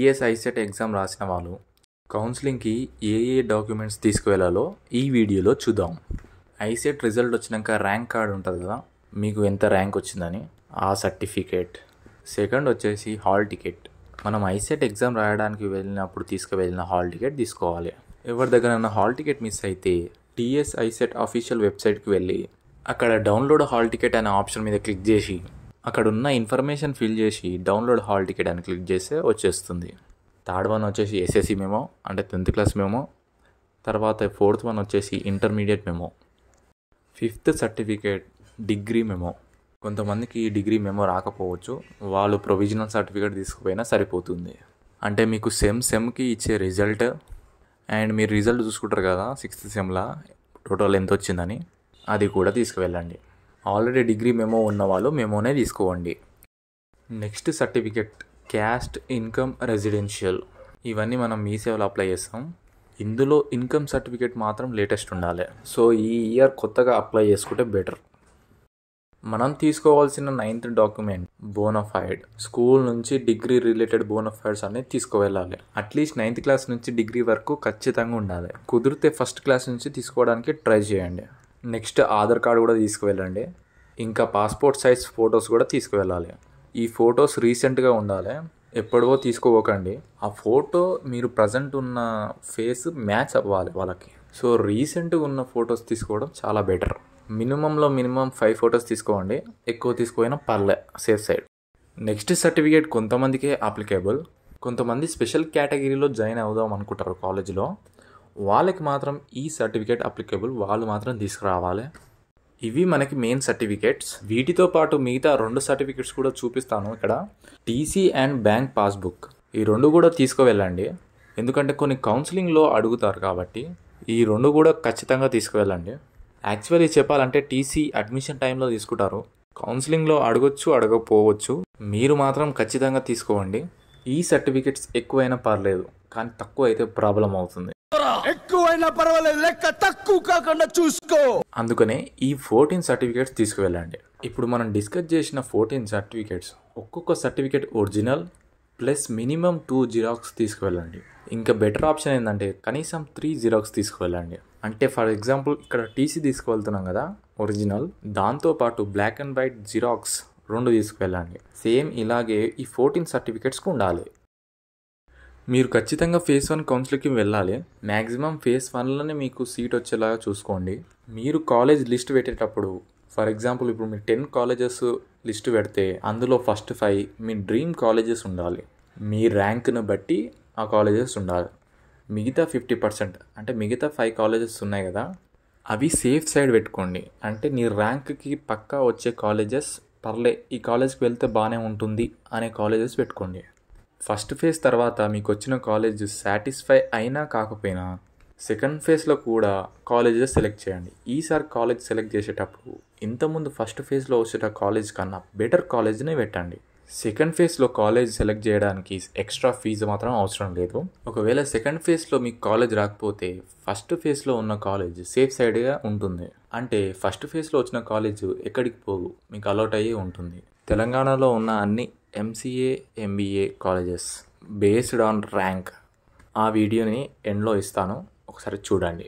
TS ICET exam రాసిన వాళ్ళు కౌన్సిలింగ్కి ఏ documents తీసుకువెళ్ళాలో ఈ వీడియోలో చూద్దాం. ఐసెట్ రిజల్ట్ వచ్చినాక ర్యాంక్ కార్డ్ ఉంటుంది కదా, మీకు ఎంత ర్యాంక్ వచ్చిందని ఆ సర్టిఫికేట్. సెకండ్ వచ్చేసి హాల్ టికెట్. మనం ఐసెట్ ఎగ్జామ్ రాయడానికి వెళ్ళినప్పుడు తీసుకువెళ్ళిన హాల్ టికెట్ తీసుకోవాలి. ఎవరి దగ్గర హాల్ టికెట్ మిస్ అయితే టీఎస్ ఐసెట్ అఫీషియల్ వెబ్సైట్కి వెళ్ళి అక్కడ డౌన్లోడ్ హాల్ టికెట్ అనే ఆప్షన్ మీద క్లిక్ చేసి అక్కడ ఉన్న ఇన్ఫర్మేషన్ ఫిల్ చేసి డౌన్లోడ్ హాల్ టికెట్ అని క్లిక్ చేస్తే వచ్చేస్తుంది. థర్డ్ వన్ వచ్చేసి ఎస్ఎస్సి మెమో, అంటే 10th క్లాస్ మెమో. తర్వాత ఫోర్త్ వన్ వచ్చేసి intermediate memo. Fifth certificate degree memo. కొంతమందికి డిగ్రీ మెమో రాకపోవచ్చు, వాళ్ళు ప్రొవిజనల్ సర్టిఫికేట్ తీసుకుపోయినా సరిపోతుంది. అంటే మీకు సెమ్కి ఇచ్చే రిజల్ట్ అండ్ మీరు రిజల్ట్ చూసుకుంటారు కదా 6th సెమ్లా టోటల్ ఎంత వచ్చిందని, అది కూడా తీసుకువెళ్ళండి. ఆల్రెడీ డిగ్రీ మెమో ఉన్న వాళ్ళు మెమోనే తీసుకోండి. Next certificate caste, income, residential. ఇవన్నీ మనం మీ సేవలో అప్లై చేస్తాం. ఇందులో ఇన్కమ్ సర్టిఫికేట్ మాత్రం లేటెస్ట్ ఉండాలి. సో ఈ ఇయర్ కొత్తగా అప్లై చేసుకుంటే బెటర్. మనం తీసుకోవాల్సిన 9th డాక్యుమెంట్ బోనఫైడ్. స్కూల్ నుంచి డిగ్రీ రిలేటెడ్ బోనఫైడ్స్ అనేది తీసుకువెళ్ళాలి. అట్లీస్ట్ 9th క్లాస్ నుంచి డిగ్రీ వరకు ఖచ్చితంగా ఉండాలి. కుదిరితే 1st క్లాస్ నుంచి తీసుకోవడానికి ట్రై చేయండి. నెక్స్ట్ ఆధార్ కార్డు కూడా తీసుకువెళ్ళండి. ఇంకా పాస్పోర్ట్ సైజ్ ఫొటోస్ కూడా తీసుకువెళ్ళాలి. ఈ ఫొటోస్ రీసెంట్గా ఉండాలి, ఎప్పుడో తీసుకోకండి. ఆ ఫోటో మీరు ప్రజెంట్ ఉన్న ఫేస్ మ్యాచ్ అవ్వాలి వాళ్ళకి. సో రీసెంట్గా ఉన్న ఫొటోస్ తీసుకోవడం చాలా బెటర్. మినిమం 5 ఫొటోస్ తీసుకోండి, ఎక్కువ తీసుకుపోయినా పర్లే, సేఫ్ సైడ్. నెక్స్ట్ సర్టిఫికేట్ కొంతమందికే అప్లికేబుల్. కొంతమంది స్పెషల్ కేటగిరీలో జాయిన్ అవుదాం అనుకుంటారు కాలేజీలో, వాళ్ళకి మాత్రం ఈ సర్టిఫికేట్ అప్లికేబుల్, వాళ్ళు మాత్రం తీసుకురావాలి. ఇవి మనకి మెయిన్ సర్టిఫికేట్స్. వీటితో పాటు మిగతా 2 సర్టిఫికేట్స్ కూడా చూపిస్తాను ఇక్కడ. టీసీ అండ్ బ్యాంక్ పాస్బుక్, ఈ 2 కూడా తీసుకువెళ్ళండి. ఎందుకంటే కొన్ని కౌన్సిలింగ్లో అడుగుతారు కాబట్టి ఈ 2 కూడా ఖచ్చితంగా తీసుకువెళ్ళండి. యాక్చువల్లీ చెప్పాలంటే టీసీ అడ్మిషన్ టైంలో తీసుకుంటారు, కౌన్సిలింగ్లో అడగొచ్చు అడగకపోవచ్చు. మీరు మాత్రం ఖచ్చితంగా తీసుకోండి. ఈ సర్టిఫికేట్స్ ఎక్కువైనా పర్లేదు, కానీ తక్కువ అయితే ప్రాబ్లం అవుతుంది. ఎక్కువైనా పర్వాలేదు, లెక్క తక్కువ కాకుండా చూసుకో. అందుకనే ఈ 14 సర్టిఫికేట్స్ తీసుకువెళ్ళండి. ఇప్పుడు మనం డిస్కస్ చేసిన 14 సర్టిఫికేట్స్, ఒక్కొక్క certificate original plus minimum 2 xerox తీసుకువెళ్ళండి. ఇంకా బెటర్ ఆప్షన్ ఏంటంటే కనీసం 3 జిరాక్స్ తీసుకువెళ్ళండి. అంటే ఫర్ ఎగ్జాంపుల్ ఇక్కడ టీసీ తీసుకువెళ్తున్నాం కదా ఒరిజినల్, దాంతోపాటు బ్లాక్ అండ్ వైట్ జిరాక్స్ 2 తీసుకువెళ్ళండి. సేమ్ ఇలాగే ఈ 14 సర్టిఫికేట్స్కి ఉండాలి. మీరు ఖచ్చితంగా ఫేజ్ 1 కౌన్సిలింగ్కి వెళ్ళాలి. మ్యాక్సిమం ఫేజ్ 1లోనే మీకు సీట్ వచ్చేలాగా చూసుకోండి. మీరు కాలేజ్ లిస్ట్ పెట్టేటప్పుడు ఫర్ ఎగ్జాంపుల్ ఇప్పుడు మీరు 10 కాలేజెస్ లిస్ట్ పెడితే అందులో ఫస్ట్ 5 మీ డ్రీమ్ కాలేజెస్ ఉండాలి. మీ ర్యాంక్ను బట్టి ఆ కాలేజెస్ ఉండాలి. మిగతా 50% అంటే మిగతా 5 కాలేజెస్ ఉన్నాయి కదా, అవి సేఫ్ సైడ్ పెట్టుకోండి. అంటే నీ ర్యాంక్కి పక్కా వచ్చే కాలేజెస్, పర్లే ఈ కాలేజ్కి వెళ్తే బాగానే ఉంటుంది అనే కాలేజెస్ పెట్టుకోండి. ఫస్ట్ ఫేజ్ తర్వాత మీకు వచ్చిన కాలేజ్ సాటిస్ఫై అయినా కాకపోయినా సెకండ్ ఫేజ్లో కూడా కాలేజెస్ సెలెక్ట్ చేయండి. ఈసారి కాలేజ్ సెలెక్ట్ చేసేటప్పుడు ఇంతకుముందు ఫస్ట్ ఫేజ్లో వచ్చే కాలేజ్ కన్నా బెటర్ కాలేజ్నే పెట్టండి. సెకండ్ ఫేజ్లో కాలేజ్ సెలెక్ట్ చేయడానికి ఎక్స్ట్రా ఫీజు మాత్రం అవసరం లేదు. ఒకవేళ సెకండ్ ఫేజ్లో మీకు కాలేజ్ రాకపోతే ఫస్ట్ ఫేజ్లో ఉన్న కాలేజ్ సేఫ్ సైడ్గా ఉంటుంది. అంటే ఫస్ట్ ఫేజ్లో వచ్చిన కాలేజ్ ఎక్కడికి పోదు, మీకు అలాట్ అయ్యే ఉంటుంది. తెలంగాణలో ఉన్న అన్ని MCA, MBA colleges based on rank, ఆ వీడియోని ఎండ్లో ఇస్తాను, ఒకసారి చూడండి.